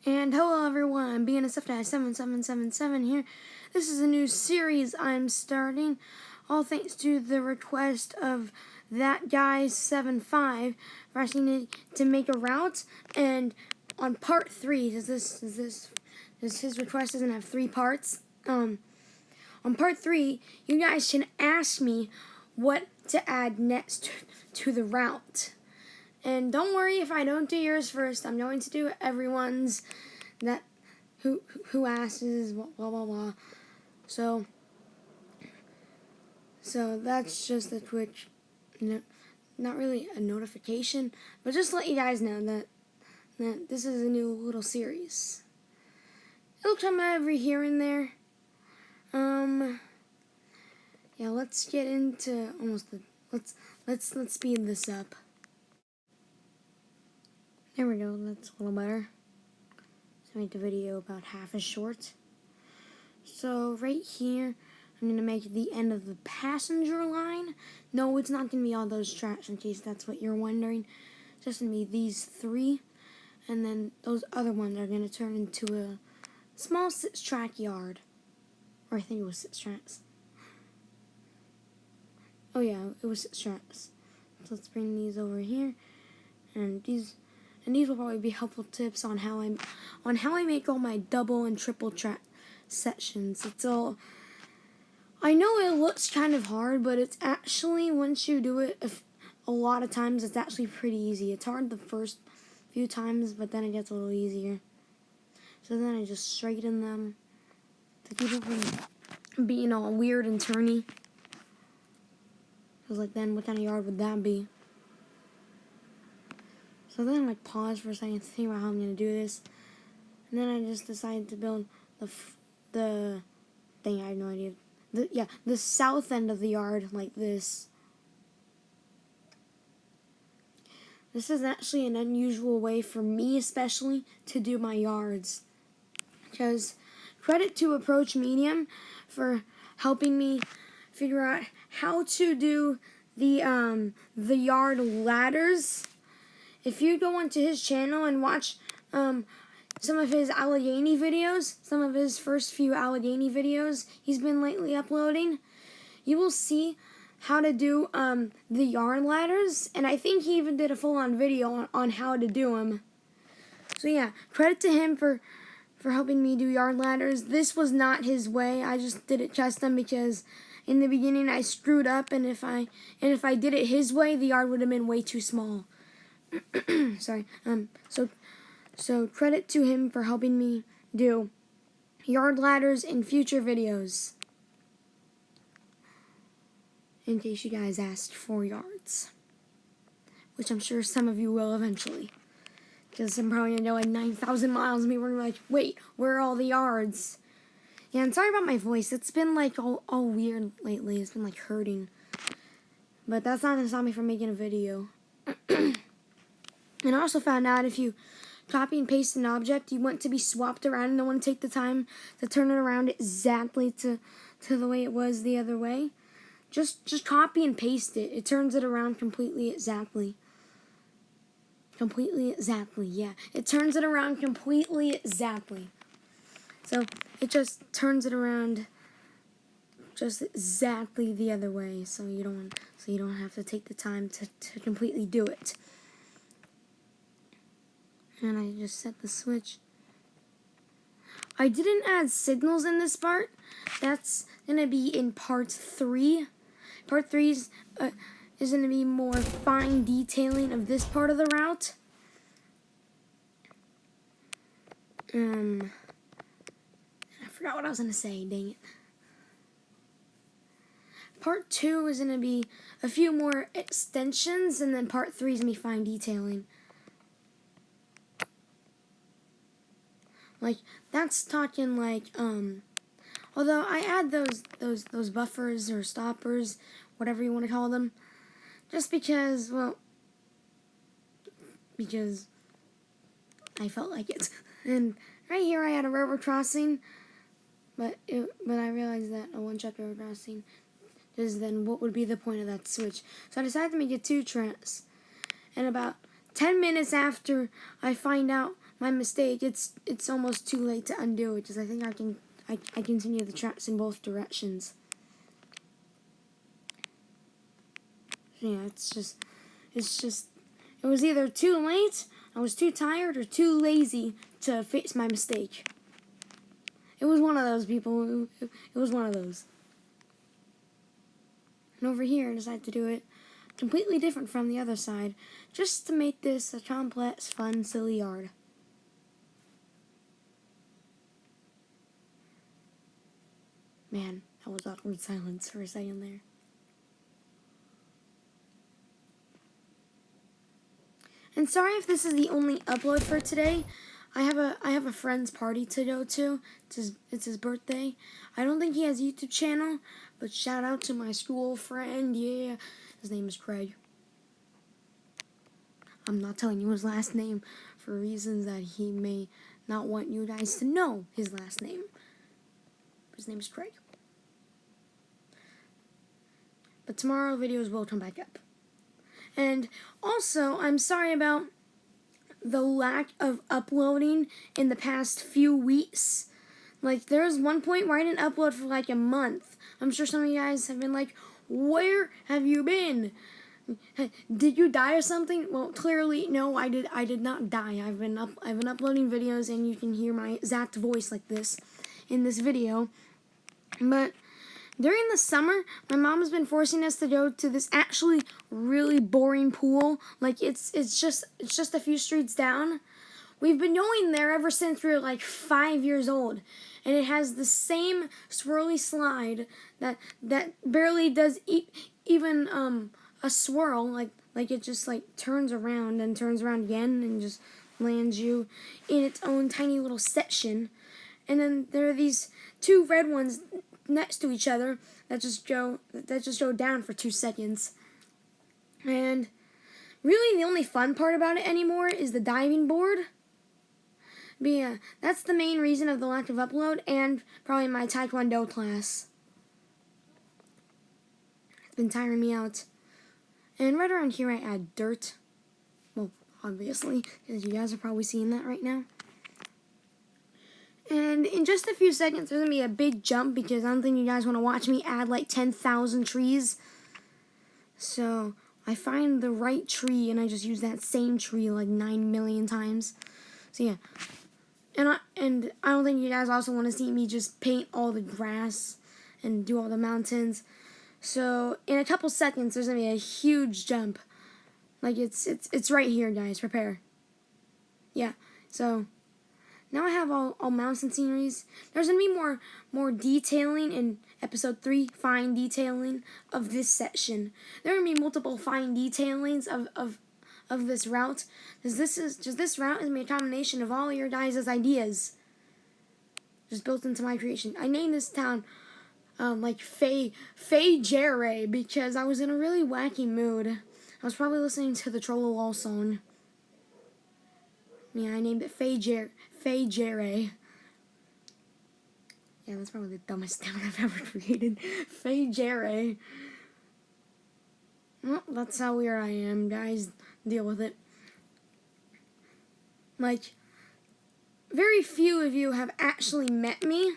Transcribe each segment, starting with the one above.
And hello everyone, BNSF-7777 here. This is a new series I'm starting, all thanks to the request of that guy 75 for asking me to make a route. And on part 3, does his request doesn't have 3 parts? On part 3, you guys can ask me what to add next to the route. And don't worry if I don't do yours first. I'm going to do everyone's that who asks, blah blah blah. So that's just a quick, not really a notification, but just to let you guys know that this is a new little series. It'll come every here and there. Yeah, let's get into let's speed this up. There we go, that's a little better. So make the video about half as short. So right here, I'm going to make the end of the passenger line. No, it's not going to be all those tracks, in case that's what you're wondering. It's just going to be these 3. And then those other ones are going to turn into a small 6-track yard. Or I think it was 6 tracks. Oh yeah, it was 6 tracks. So let's bring these over here. And these will probably be helpful tips on how I make all my double and triple track sections. I know it looks kind of hard, but it's actually, once you do it a lot of times, it's actually pretty easy. It's hard the first few times, but then it gets a little easier. So then I just straighten them to keep it from being all weird and turny. Because like then, what kind of yard would that be? So then I pause for a second to think about how I'm going to do this. And then I just decided to build the thing, I have no idea. The south end of the yard like this. This is actually an unusual way for me especially to do my yards. Because credit to Approach Medium for helping me figure out how to do the yard ladders. If you go onto his channel and watch some of his Allegheny videos, some of his first few Allegheny videos he's been lately uploading, you will see how to do the yard ladders, and I think he even did a full-on video on how to do them. So yeah, credit to him for helping me do yard ladders. This was not his way. I just did it custom because in the beginning I screwed up, and if I did it his way, the yard would have been way too small. Sorry. So credit to him for helping me do yard ladders in future videos. In case you guys asked for yards, which I'm sure some of you will eventually, because I'm probably gonna go like 9,000 miles and people are gonna be like, wait, where are all the yards? Yeah, and sorry about my voice. It's been like all weird lately. It's been like hurting, but that's not gonna stop me from making a video. And I also found out if you copy and paste an object, you want it to be swapped around and don't want to take the time to turn it around exactly to the way it was the other way. Just copy and paste it. It turns it around completely exactly. Completely exactly, yeah. It turns it around completely exactly. So it just turns it around just exactly the other way, so you don't have to take the time to completely do it. And I just set the switch. I didn't add signals in this part. That's going to be in part 3. Part 3 is going to be more fine detailing of this part of the route. I forgot what I was going to say, dang it. Part 2 is going to be a few more extensions, and then part 3 is going to be fine detailing. Like, that's talking like, although I add those buffers or stoppers, whatever you want to call them, just because, well, because I felt like it. And right here I had a railroad crossing, but I realized that a one-track railroad crossing is then what would be the point of that switch. So I decided to make it 2 tracks. And about 10 minutes after I find out my mistake, it's almost too late to undo it, because I think I continue the tracks in both directions. Yeah, it was either too late, I was too tired, or too lazy to fix my mistake. It was one of those, people. It was one of those. And over here, I decided to do it completely different from the other side, just to make this a complex, fun, silly yard. Man, that was awkward silence for a second there. And sorry if this is the only upload for today. I have a friend's party to go to. It's his birthday. I don't think he has a YouTube channel, but shout out to my school friend. Yeah, his name is Craig. I'm not telling you his last name for reasons that he may not want you guys to know his last name. His name is Craig. But tomorrow videos will come back up. And also, I'm sorry about the lack of uploading in the past few weeks. Like, there was one point where I didn't upload for like a month. I'm sure some of you guys have been like, where have you been? Did you die or something? Well, clearly, no, I did not die. I've been uploading videos, and you can hear my exact voice like this in this video. But during the summer, my mom has been forcing us to go to this actually really boring pool. Like, it's just a few streets down. We've been going there ever since we were like 5 years old, and it has the same swirly slide that barely does even a swirl. Like it just like turns around and turns around again and just lands you in its own tiny little section. And then there are these two red ones next to each other that just go down for 2 seconds. And really, the only fun part about it anymore is the diving board. But yeah, that's the main reason of the lack of upload, and probably my Taekwondo class. It's been tiring me out. And right around here I add dirt. Well, obviously, because you guys are probably seeing that right now. And in just a few seconds, there's going to be a big jump, because I don't think you guys want to watch me add like 10,000 trees. So I find the right tree, and I just use that same tree like 9 million times. So yeah. And I don't think you guys also want to see me just paint all the grass and do all the mountains. So in a couple seconds, there's going to be a huge jump. Like, it's right here, guys. Prepare. Yeah. So now I have all mountain sceneries. There's going to be more detailing in episode 3, fine detailing of this section. There are going to be multiple fine detailings of this route, because this route is a combination of all your guys' ideas just built into my creation. I named this town like Fay-Jere because I was in a really wacky mood. I was probably listening to the Trollolol song. Yeah, I named it Fay-Jere. Yeah, that's probably the dumbest town I've ever created. Fay-Jere. Well, that's how weird I am, guys. Deal with it. Like, very few of you have actually met me.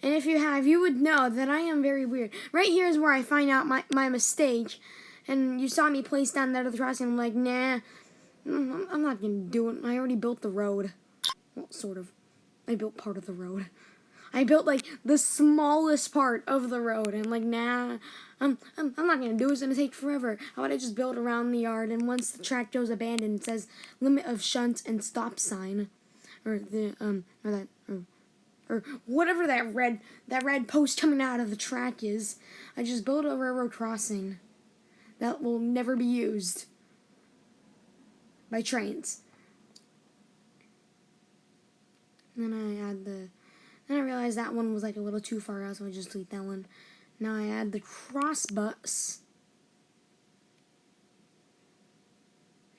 And if you have, you would know that I am very weird. Right here is where I find out my mistake. And you saw me place down that other crossing. I'm like, nah, I'm not going to do it. I already built the road. Well, sort of. I built part of the road. I built like the smallest part of the road, and like, nah, I'm not gonna do it. It's gonna take forever. How about I just build around the yard, and once the track goes abandoned, it says limit of shunt and stop sign, or whatever that red post coming out of the track is. I just build a railroad crossing that will never be used by trains. And then Then I realized that one was like a little too far out, so I just delete that one. Now I add the cross butts.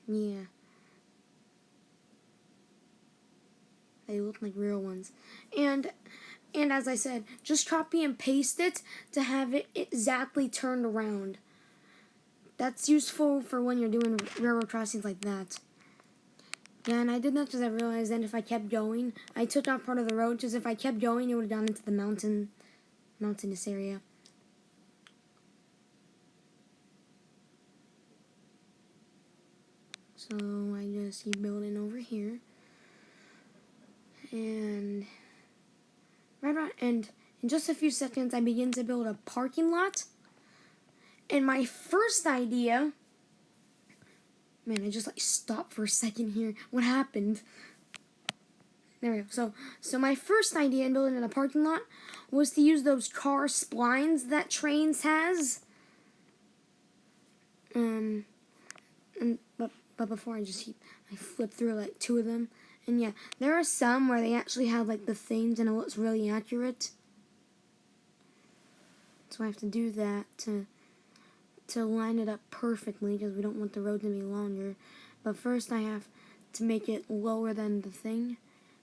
Yeah. They look like real ones. And as I said, just copy and paste it to have it exactly turned around. That's useful for when you're doing railroad crossings like that. Yeah, and I did that because I realized that if I kept going, I took out part of the road, because if I kept going, it would have gone into the mountainous area. So I just keep building over here. And and in just a few seconds, I begin to build a parking lot. And my first idea, man, I just like stopped for a second here. What happened? There we go. So my first idea in building a parking lot was to use those car splines that Trains has. But before I flip through like 2 of them. And yeah, there are some where they actually have like the themes and it looks really accurate. So I have to do that to line it up perfectly because we don't want the road to be longer. But first I have to make it lower than the thing.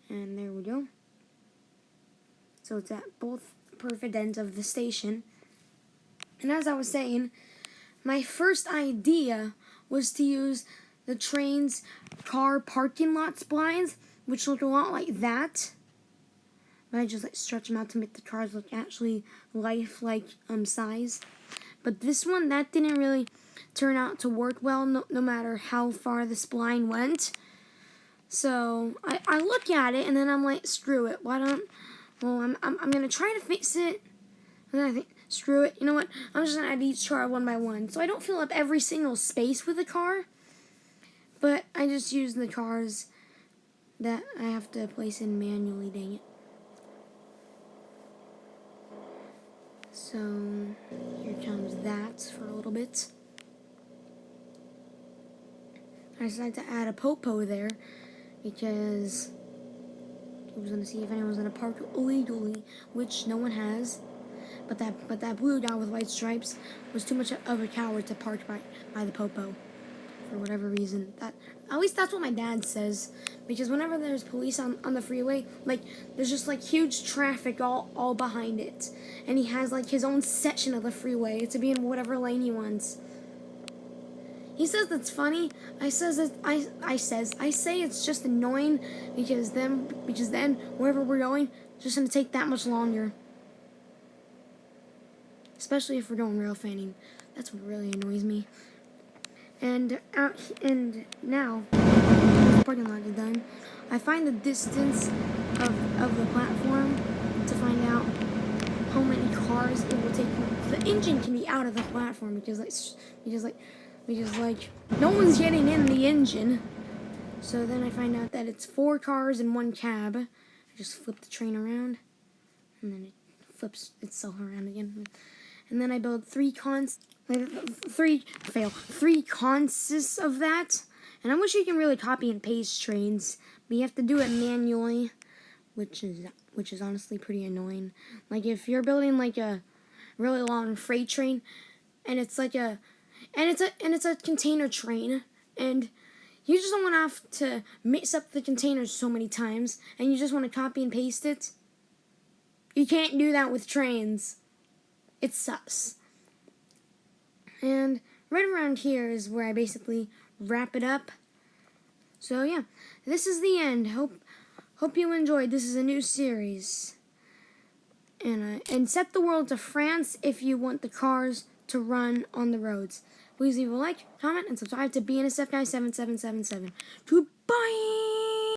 And there we go. So it's at both perfect ends of the station. And as I was saying, my first idea was to use the Train's car parking lot splines, which look a lot like that. But I just like stretch them out to make the cars look actually lifelike size. But this one, that didn't really turn out to work well, no matter how far the spline went. So I look at it and then I'm like, screw it. I'm gonna try to fix it. And then I think, screw it. You know what? I'm just gonna add each car one by one, so I don't fill up every single space with the car. But I just use the cars that I have to place in manually. Dang it. So here comes that for a little bit. I decided to add a popo there because I was gonna see if anyone's gonna park illegally, which no one has. But that blue guy with white stripes was too much of a coward to park by the popo for whatever reason. At least that's what my dad says. Because whenever there's police on the freeway, like there's just like huge traffic all behind it, and he has like his own section of the freeway to be in whatever lane he wants. He says that's funny. I say it's just annoying because then wherever we're going, it's just gonna take that much longer. Especially if we're going rail fanning. That's what really annoys me. And now the parking lot is done. I find the distance of the platform to find out how many cars it will take. The engine can be out of the platform because no one's getting in the engine. So then I find out that it's 4 cars and 1 cab. I just flip the train around, and then it flips itself around again. And then I build 3 consists of that. And I wish you can really copy and paste trains, but you have to do it manually, which is honestly pretty annoying. Like if you're building like a really long freight train, and it's a container train, and you just don't want to have to mix up the containers so many times, and you just want to copy and paste it. You can't do that with trains. It sucks. And right around here is where I basically wrap it up. So yeah, this is the end. Hope you enjoyed. This is a new series. And set the world to France if you want the cars to run on the roads. Please leave a like, comment, and subscribe to BNSF Guy 7777. Goodbye!